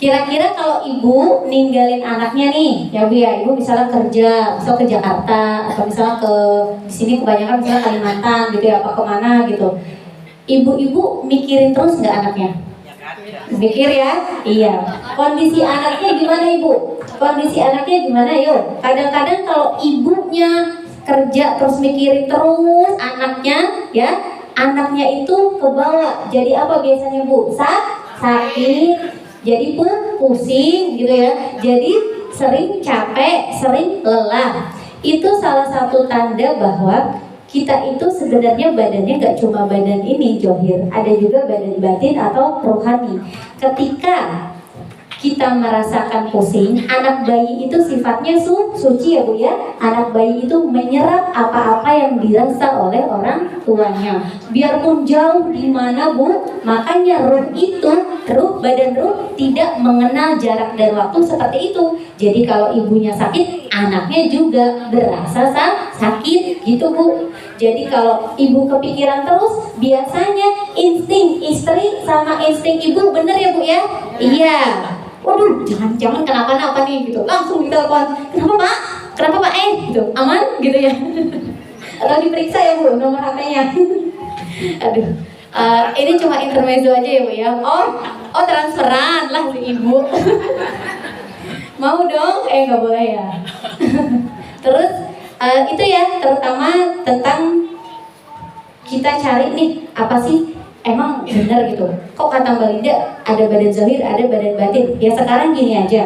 Kira-kira kalau ibu ninggalin anaknya nih, ya Bu ya, ibu misalnya kerja, misal ke Jakarta atau misalnya ke di sini kebanyakan misalnya Kalimantan gitu ya, apa kemana gitu. Ibu-ibu mikirin terus nggak anaknya? Mikir ya? Iya. Kondisi anaknya gimana Ibu? Kondisi anaknya gimana? Yuk. Kadang-kadang kalau ibunya kerja terus mikirin terus anaknya, ya, anaknya itu kebawa. Jadi apa biasanya Bu? Sakit. Jadi pusing gitu ya. Jadi sering capek, sering lelah. Itu salah satu tanda bahwa kita itu sebenarnya badannya nggak cuma badan ini Johir, ada juga badan batin atau rohani. Ketika kita merasakan pusing, anak bayi itu sifatnya suci ya Bu ya. Anak bayi itu menyerap apa-apa yang dirasa oleh orang tuanya. Biarpun jauh di mana Bu, makanya badan ruh tidak mengenal jarak dan waktu seperti itu. Jadi kalau ibunya sakit, anaknya juga berasa sakit gitu Bu. Jadi kalau ibu kepikiran terus, biasanya insting istri sama insting ibu bener ya Bu ya? Iya. Waduh, jangan-jangan kenapa-napa nih gitu. Langsung ditelepon. Kenapa Pak? Kenapa Pak? Gitu. Aman gitu ya. Atau diperiksa ya Bu nomor HP-nya. Aduh. Ini cuma intermezzo aja ya Bu ya. Oh transferan lah si ibu. Mau dong? Nggak boleh ya. Terus itu ya, terutama tentang kita cari nih apa sih emang benar gitu. Kok kata Mbak Linda ada badan zahir, ada badan batin. Ya sekarang gini aja.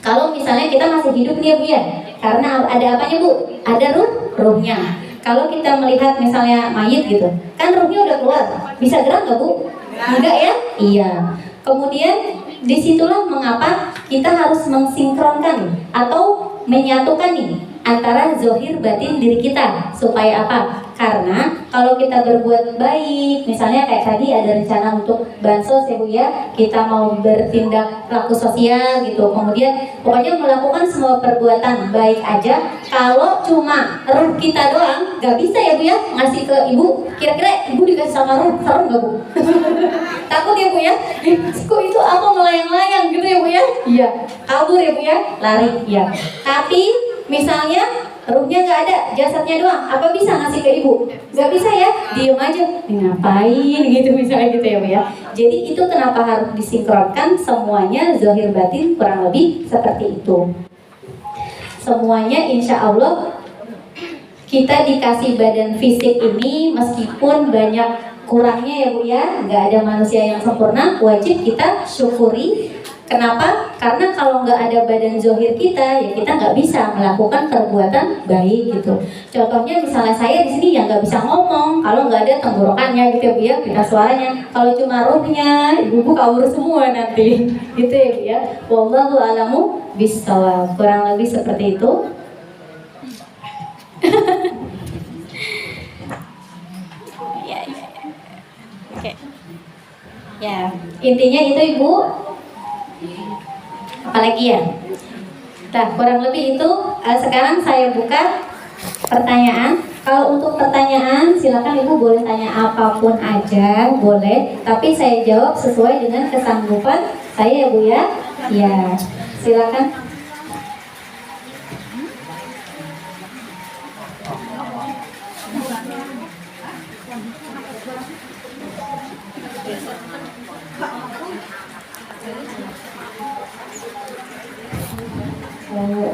Kalau misalnya kita masih hidup nih ya Bu ya, karena ada apanya Bu? Ada ruhnya. Kalau kita melihat misalnya mayit gitu, kan ruhnya udah keluar. Bisa gerak nggak Bu? Enggak ya? Iya. Kemudian disitulah mengapa kita harus mensinkronkan atau menyatukan nih antara zahir batin diri kita. Supaya apa? Karena kalau kita berbuat baik, misalnya kayak tadi ada rencana untuk bansos ya Bu ya, kita mau bertindak laku sosial gitu, kemudian pokoknya melakukan semua perbuatan baik aja. Kalau cuma ruh kita doang, nggak bisa ya Bu ya ngasih ke ibu. Kira-kira ibu dikasih sama ruh, serem nggak Bu? Takut ya Bu ya? Kok itu apa melayang-layang gitu ya Bu ya? Iya, kabur ya Bu ya, lari ya. Tapi misalnya ruhnya nggak ada, jasadnya doang, apa bisa ngasih ke ibu? Nggak bisa ya, diem aja, ngapain gitu misalnya gitu ya Bu ya. Jadi itu kenapa harus disinkronkan semuanya zahir batin, kurang lebih seperti itu. Semuanya insya Allah kita dikasih badan fisik ini meskipun banyak kurangnya ya Bu ya, nggak ada manusia yang sempurna, wajib kita syukuri. Kenapa? Karena kalau nggak ada badan zahir kita, ya kita nggak bisa melakukan perbuatan baik gitu. Contohnya misalnya saya di sini ya nggak bisa ngomong kalau nggak ada tenggorokannya gitu ya Bu ya, pita suaranya. Kalau cuma ruhnya, ibu kabur semua nanti, gitu ya Bu ya. Wallahu a'lamu bishawab. Kurang lebih seperti itu. Oke. Ya, intinya itu Ibu. Apalagi ya? Nah, kurang lebih itu. Sekarang saya buka pertanyaan. Kalau untuk pertanyaan, silakan Ibu boleh tanya apapun aja, boleh. Tapi saya jawab sesuai dengan kesanggupan saya ya Bu ya. Ya, silakan.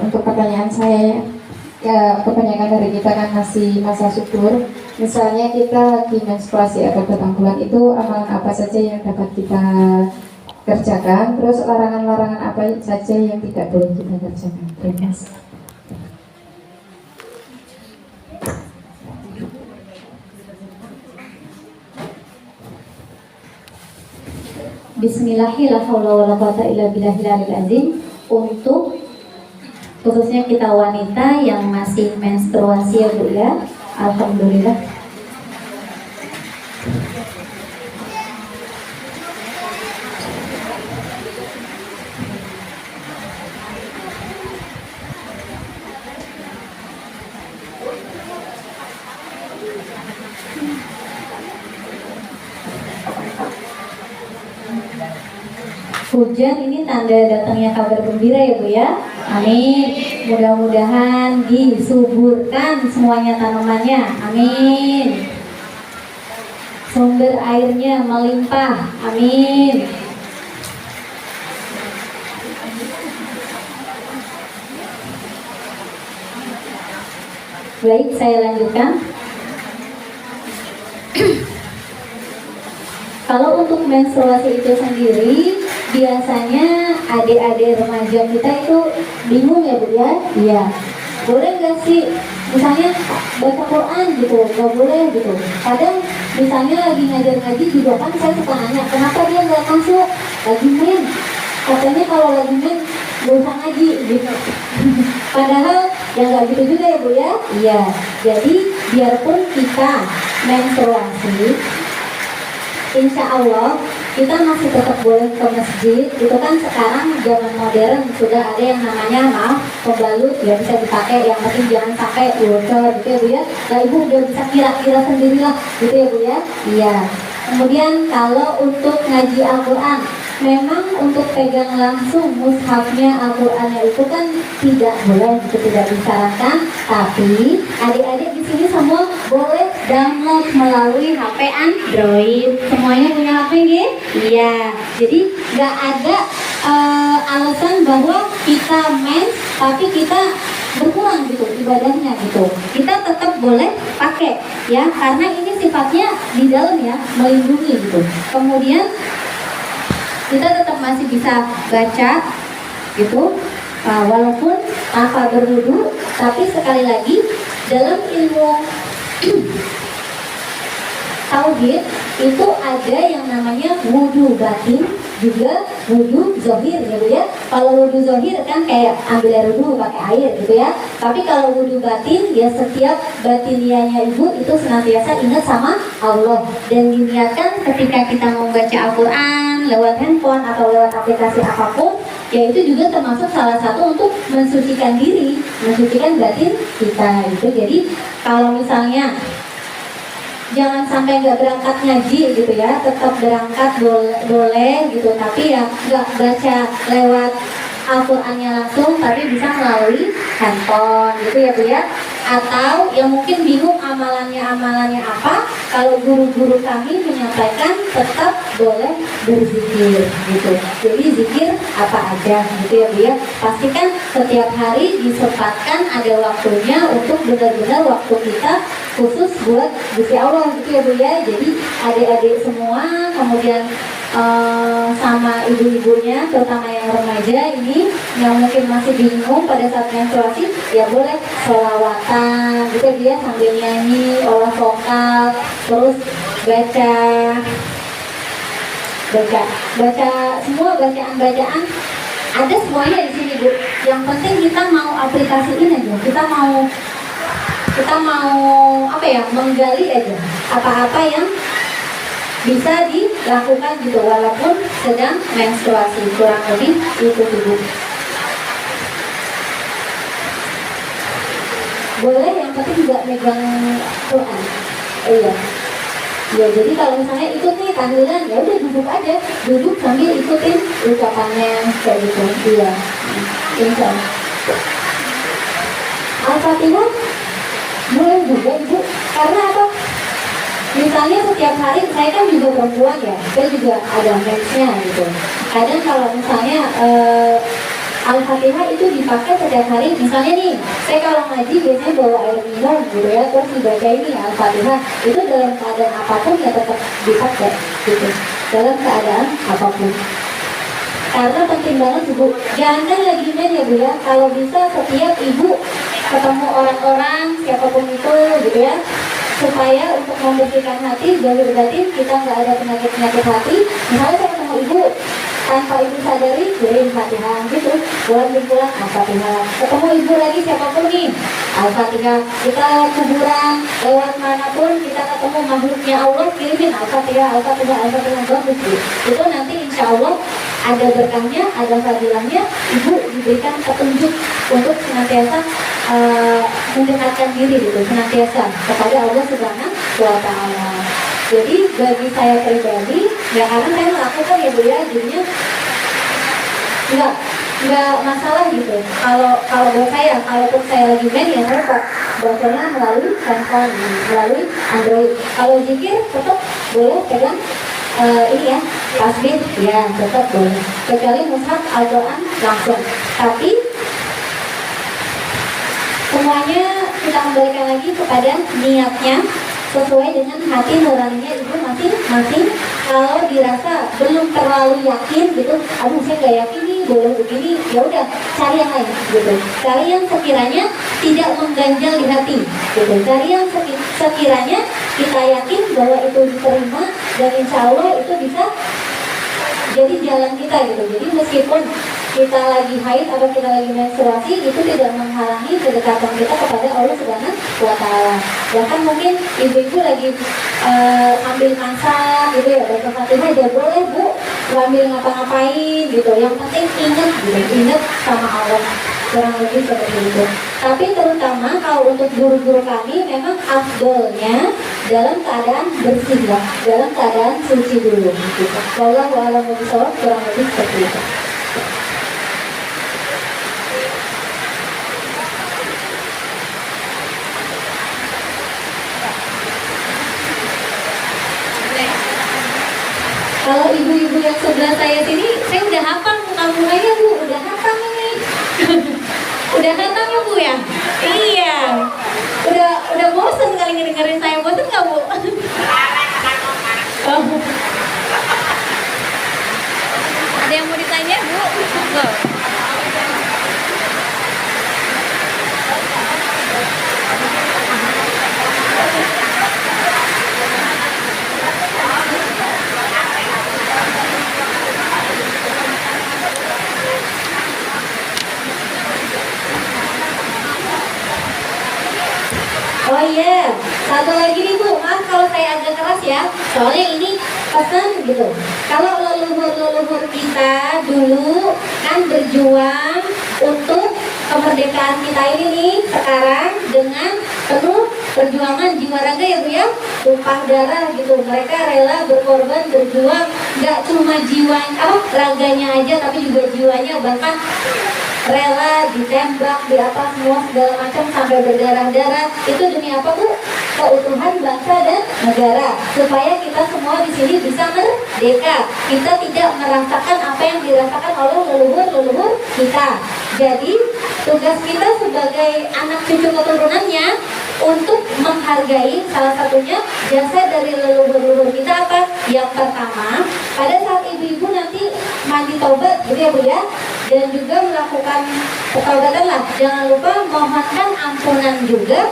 Untuk pertanyaan saya, ya kebanyakan dari kita kan masih masa subur. Misalnya kita lagi menstruasi atau datang bulan, itu amalan apa saja yang dapat kita kerjakan? Terus larangan-larangan apa saja yang tidak boleh kita kerjakan? Terima kasih. Bismillahirrahmanirrahim. Untuk khususnya kita wanita yang masih menstruasi ya Bu ya, alhamdulillah. Hujan ini tanda datangnya kabar gembira ya Bu ya. Amin. Mudah-mudahan disuburkan semuanya tanamannya. Amin. Sumber airnya melimpah. Amin. Baik, saya lanjutkan. Kalau untuk menstruasi itu sendiri, biasanya adik-adik remaja kita itu bingung ya Bu ya? Iya. Boleh nggak sih, misalnya baca Quran gitu, nggak boleh gitu. Kadang misalnya lagi ngajar ngaji juga kan saya suka nanya, kenapa dia nggak masuk? Lagi main. Katanya kalau lagi main nggak usah ngaji gitu. Padahal ya nggak gitu juga ya Bu ya? Iya. Jadi biarpun kita menstruasi, insya Allah kita masih tetap boleh ke masjid. Itu kan sekarang zaman modern sudah ada yang namanya pembalut ya, bisa dipakai. Yang penting jangan sampai bocor gitu ya Bu ya. Nah Ibu udah bisa kira-kira sendirilah gitu ya Bu ya. Iya. Kemudian kalau untuk ngaji Al-Quran, memang untuk pegang langsung mushafnya Al-Qurannya itu kan tidak boleh, itu tidak disarankan. Tapi adik-adik di sini semua boleh download melalui HP Android. Semuanya punya HP gitu? Iya. Jadi nggak ada alasan bahwa kita mens tapi kita berkurang gitu ibadahnya gitu. Kita tetap boleh pakai ya, karena ini sifatnya di dalam ya, melindungi gitu. Kemudian kita tetap masih bisa baca gitu, walaupun tanpa berwudu. Tapi sekali lagi dalam ilmu tauhid itu ada yang namanya wudu batin, juga wudu zohir ya Bu ya. Kalau wudu zohir kan kayak ambil air wudu pakai air gitu ya. Tapi kalau wudu batin ya setiap batinianya Ibu itu senantiasa ingat sama Allah, dan diniatkan ketika kita membaca Al-Quran lewat handphone atau lewat aplikasi apapun, ya itu juga termasuk salah satu untuk mensucikan diri, mensucikan batin kita itu. Jadi kalau misalnya jangan sampai nggak berangkat ngaji gitu ya, tetap berangkat boleh gitu, tapi ya nggak baca lewat Al-Qurannya langsung, tapi bisa melalui handphone gitu ya Bu ya. Atau yang mungkin bingung amalannya apa, kalau guru-guru kami menyampaikan tetap boleh berzikir gitu. Jadi zikir apa aja gitu ya Bu ya. Pastikan setiap hari disempatkan ada waktunya untuk benar-benar waktu kita khusus buat Gusti Allah gitu ya Bu ya. Jadi adik-adik semua, kemudian sama ibu-ibunya, terutama yang remaja ini yang mungkin masih bingung pada saat menstruasi, ya boleh sholawatan gitu dia sambil nyanyi, olah vokal, terus baca semua bacaan ada semuanya di sini Bu. Yang penting kita mau aplikasiin aja, kita mau apa ya, menggali aja apa-apa yang bisa dilakukan gitu walaupun sedang menstruasi, kurang lebih itu tubuh. Boleh yang penting juga megang Quran. Iya. Ya jadi kalau misalnya ikut nih tahlilan, ya udah duduk sambil ikutin ucapannya kayak gitu. Iya. Insya Allah. Al-Fatihah boleh juga Ibu, karena apa? Misalnya setiap hari, saya kan juga perempuan ya, saya juga ada mensnya gitu. Kadang kalau misalnya Al-Fatihah itu dipakai setiap hari. Misalnya nih, saya kalau ngaji biasanya bawa air minum gitu ya, terus dibaca ini Al-Fatihah. Itu dalam keadaan apapun ya tetap dipakai gitu, dalam keadaan apapun. Karena penting banget Ibu, jangan lagi main ya Bu ya. Kalau bisa setiap Ibu ketemu orang-orang siapapun itu gitu ya, supaya untuk membersihkan hati, jalur batin kita nggak ada penyakit hati. Misalnya saya ketemu Ibu, tanpa Ibu sadari, beriin Fatihah gitu, pulang Al-Fatihah. Ketemu Ibu lagi siapapun nih, Al-Fatihah. Kita lewat kuburan, lewat manapun kita ketemu makhluknya Allah, kirimin Al-Fatihah. Bagus Bu. Itu nanti insya Allah ada berkahnya, ada fadilahnya. Ibu diberikan petunjuk untuk senantiasa mendekatkan diri gitu, senantiasa kepada Allah Subhanahu wa Ta'ala. Jadi bagi saya pribadi, ya karena saya melakukan ya Bu ya, jadinya nggak masalah gitu. Kalau buat saya, kalaupun saya lagi main ya saya kok bacanya melalui handphone, melalui Android. Kalau zikir tetap boleh pegang ini ya, tasbih ya tetap boleh. Kecuali mushaf Al-Quran langsung. Tapi semuanya kita kembalikan lagi kepada niatnya sesuai dengan hati nuraninya ibu masing-masing. Kalau dirasa belum terlalu yakin gitu, aduh saya nggak yakin nih boleh begini, ya udah cari yang lain gitu. Cari yang sekiranya tidak mengganjal di hati gitu. Cari yang sekiranya kita yakin bahwa itu diterima dan insya Allah itu bisa jadi jalan kita gitu. Jadi meskipun kita lagi haid atau kita lagi menstruasi, itu tidak menghalangi kedekatan kita kepada Allah Subhanahu wa Ta'ala. Bahkan mungkin ibu-ibu lagi sambil masak gitu ya, baca Fatihah ya boleh bu, sambil ngapa-ngapain gitu. Yang penting ingat gitu, ingat sama Allah, kurang lebih seperti itu. Tapi terutama kalau untuk guru-guru kami memang afdolnya dalam keadaan bersih ya, dalam keadaan suci dulu gitu. Wallahu a'lam bishawab, kurang lebih seperti itu. Kalau ibu-ibu yang sebelah saya sini, saya udah hafal muka-mukanya bu, udah hafal ini. Udah hafal ya bu ya? Iya. Udah bosen kali ngedengerin saya, bosen nggak bu? Oh. Ada yang mau ditanya bu? Go. Oh iya, satu lagi nih bu, maaf kalau saya agak keras ya, soalnya ini pesan gitu. Kalau leluhur kita dulu kan berjuang untuk kemerdekaan kita ini nih sekarang dengan penuh perjuangan jiwa raga ya bu ya, tumpah darah gitu. Mereka rela berkorban, berjuang, nggak cuma jiwa raganya aja tapi juga jiwanya, bahkan rela ditembak, di apa semua segala macam sampai berdarah-darah. Itu demi apa bu? Keutuhan bangsa dan negara, supaya kita semua di sini bisa merdeka. Kita tidak merasakan apa yang dirasakan oleh leluhur kita. Jadi tugas kita sebagai anak cucu keturunannya untuk menghargai salah satunya jasa dari leluhur kita apa? Yang pertama, pada saat ibu-ibu nanti mandi taubat gitu ya bu ya, dan juga melakukan pertaubatan lah, jangan lupa mohonkan ampunan juga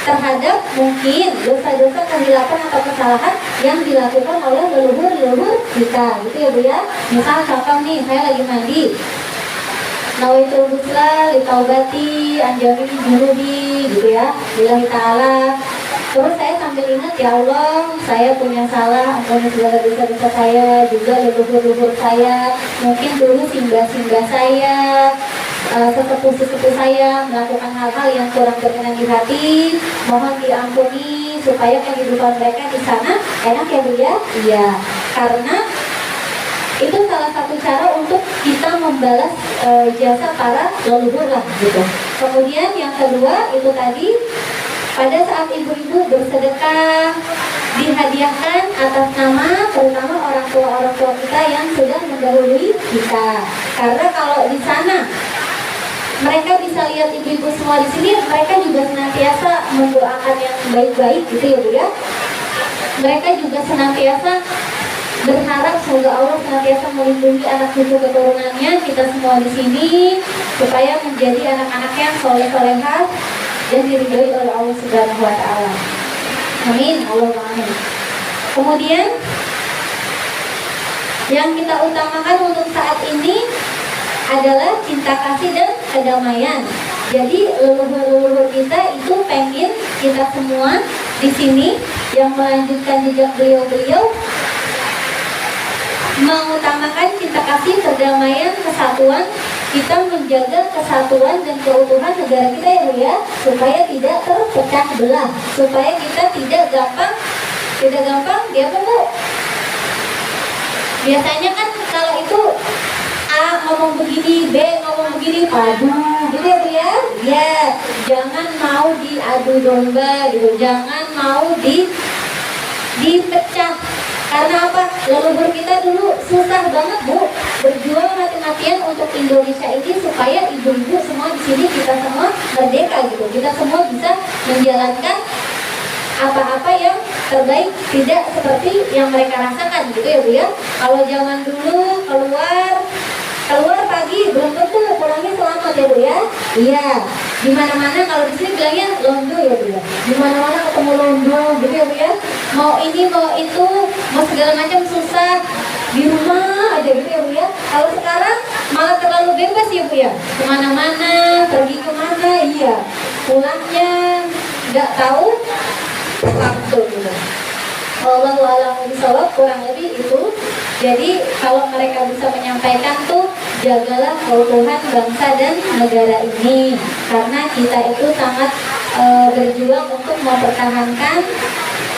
terhadap mungkin dosa-dosa kehilapan atau kesalahan yang dilakukan oleh leluhur kita gitu ya bu ya. Misal contoh nih, saya lagi mandi, nawaitul ghusla litaubati anjami junubi gitu ya, billahi ta'ala. Terus saya sambil ingat, ya Allah, saya punya salah, ampuni segala dosa-dosa saya, juga leluhur saya, mungkin dulu simbah-simbah saya, sesepuh-sesepuh saya melakukan hal-hal yang kurang berkenan di hati, mohon diampuni supaya kehidupan mereka di sana enak ya bu ya. Iya, karena itu salah satu cara untuk kita membalas jasa para leluhur lah gitu. Kemudian yang kedua itu tadi, pada saat ibu-ibu bersedekah dihadiahkan atas nama terutama orang tua kita yang sudah mendahului kita. Karena kalau di sana mereka bisa lihat ibu-ibu semua di sini, mereka juga senantiasa mendoakan yang baik-baik gitu ya bu ya. Mereka juga senantiasa berharap semoga Allah senantiasa melindungi anak cucu keturunannya, kita semua di sini, supaya menjadi anak-anak yang soleh-solehah dan diridhoi oleh Allah Subhanahu wa Ta'ala. Amin, Allahumma amin. Kemudian yang kita utamakan untuk saat ini adalah cinta kasih dan kedamaian. Jadi leluhur kita itu pengen kita semua di sini yang melanjutkan jejak beliau-beliau mengutamakan cinta kasih, perdamaian, kesatuan. Kita menjaga kesatuan dan keutuhan negara kita ya bu ya, supaya tidak terpecah belah, supaya kita tidak gampang dia apa bu? Biasanya kan kalau itu A ngomong begini, B ngomong begini, padu, gitu ya Bu ya. Ya, jangan mau diadu domba gitu, jangan mau dipecah. Karena apa? Leluhur kita dulu susah banget Bu, berjuang mati-matian untuk Indonesia ini supaya ibu-ibu semua di sini kita semua merdeka gitu. Kita semua bisa menjalankan apa-apa yang terbaik, tidak seperti yang mereka rasakan gitu ya Bu ya. Kalau zaman dulu keluar pagi belum tentu pulangnya selamat ya Bu ya. Iya, di mana-mana kalau di sini bilangnya londo ya Bu ya. Di mana-mana ketemu londo gitu ya Bu ya. Mau ini mau itu, mau segala macam susah, di rumah aja gitu ya Bu ya. Kalau sekarang malah terlalu bebas ya Bu ya. Kemana-mana, pergi kemana, iya. Pulangnya nggak tahu waktu gitu. Wallahu a'lam bishawab, kurang lebih itu. Jadi kalau mereka bisa menyampaikan tuh, jagalah keutuhan bangsa dan negara ini, karena kita itu sangat berjuang untuk mempertahankan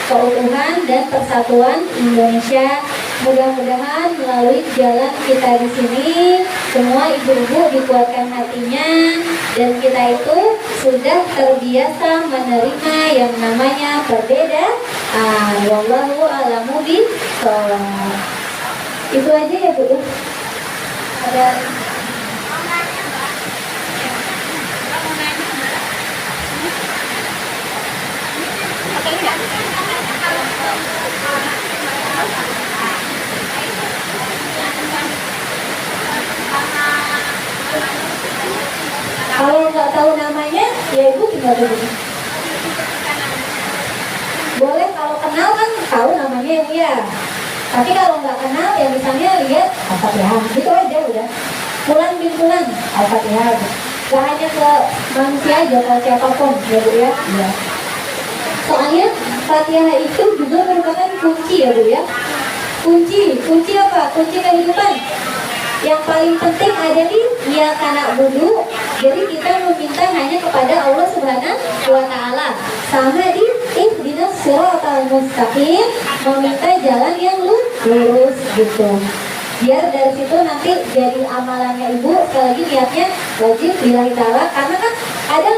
keutuhan dan persatuan Indonesia. Mudah-mudahan melalui jalan kita di sini, semua ibu-ibu dikuatkan hatinya, dan kita itu sudah terbiasa menerima yang namanya perbedaan. Wallahu a'lamu bishawab. Itu aja ya Bu ya. Ada kalau nggak tahu namanya, ya Ibu tinggal begini. Boleh kalau kenal kan tahu namanya ya Bu ya. Tapi kalau nggak kenal ya misalnya lihat Al-Fatihah, gitu aja udah. Pulang bin pulang Al-Fatihah. Gak hanya ke manusia aja, ke siapapun ya Bu ya. Ya. Soalnya Fatihah itu juga merupakan kunci ya Bu ya. Kunci apa? Kunci kehidupan. Yang paling penting ada di ya kana budu. Jadi kita meminta hanya kepada Allah Subhanahu wa Ta'ala. Sama di ihdinas siratal mustaqim, meminta jalan yang lurus gitu. Biar dari situ nanti jadi amalannya Ibu. Sekali lagi niatnya wajib lillahi ta'ala. Karena kan ada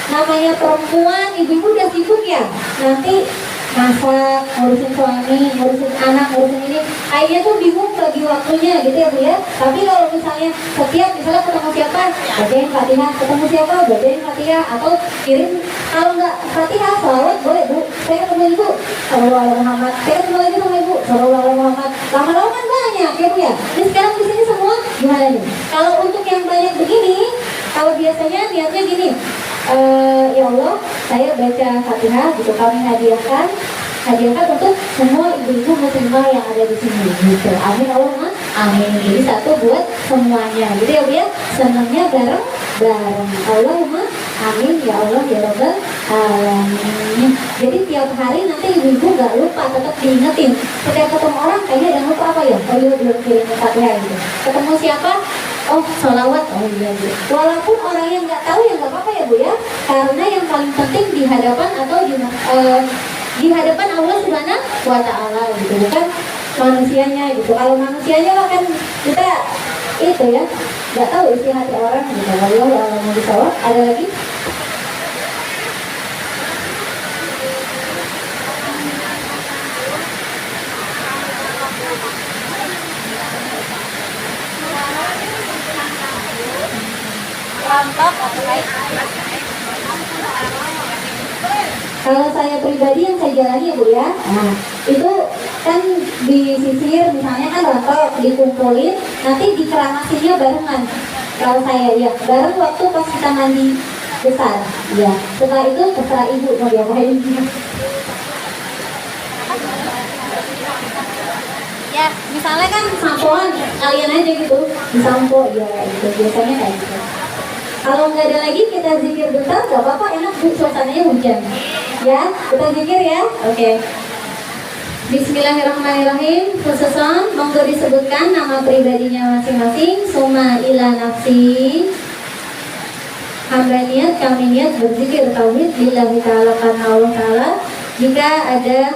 namanya perempuan, ibu-ibu udah sibuk ya. Nanti masak, ngurusin suami, ngurusin anak, ngurusin ini, kayaknya tuh bingung bagi waktunya gitu ya Bu ya. Tapi kalau misalnya setiap misalnya ketemu siapa, bacain Fatihah, ketemu siapa, bacain Fatihah, atau kirim, kalau nggak Fatihah, salawat boleh Bu. Saya ketemu Ibu, sallallahu alaihi Muhammad, saya ketemu lagi sama Ibu, sallallahu alaihi Muhammad. Lama-lama kan banyak ya Bu ya. Ini sekarang di sini semua gimana nih? Kalau untuk yang banyak begini, kalau biasanya niatnya gini, ya Allah, saya baca Fatihah gitu, kami hadiahkan untuk semua ibu-ibu muslimah yang ada di sini gitu. Amin Allahumma amin. Jadi satu buat semuanya gitu ya Bu ya. Senangnya bareng. Allahumma amin ya Allah ya Rabbal alamin. Jadi tiap hari nanti ibu-ibu nggak lupa, tetap diingetin. Setiap ketemu orang kayaknya jangan lupa apa ya? Oh iya, belum kirim Fatihah gitu. Ketemu siapa? Oh, sholawat. Oh iya Bu. Walaupun orang yang nggak tahu ya nggak apa-apa ya Bu ya. Karena yang paling penting di hadapan atau di hadapan Allah Subhanahu wa Ta'ala gitu, bukan manusianya gitu. Kalau manusianya kan kita itu ya nggak tahu isi hati orang gitu. Wallahu a'lam bishawab. Ada lagi? Kalau saya pribadi yang saya jalani ya Bu ya, nah itu kan disisir misalnya kan rontok, dikumpulin, nanti dikeramasinya barengan. Kalau saya ya bareng waktu pas kita mandi besar, ya. Setelah itu terserah Ibu mau diapain. Ya, misalnya kan sampoan kalian aja gitu, disampo ya itu biasanya kayak gitu. Kalau nggak ada lagi kita zikir bentar, nggak apa-apa, enak Bu, suasananya hujan. Ya, kita zikir ya. Oke. Bismillahirrahmanirrahim. Khususan monggo disebutkan nama pribadinya masing-masing. Suma ila nafsi. Hamba niat, kami niat berzikir tauhid lillahi ta'ala karena Allah Ta'ala. Jika ada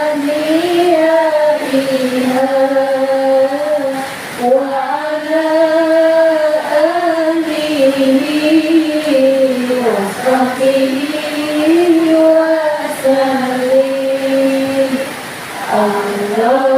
Allah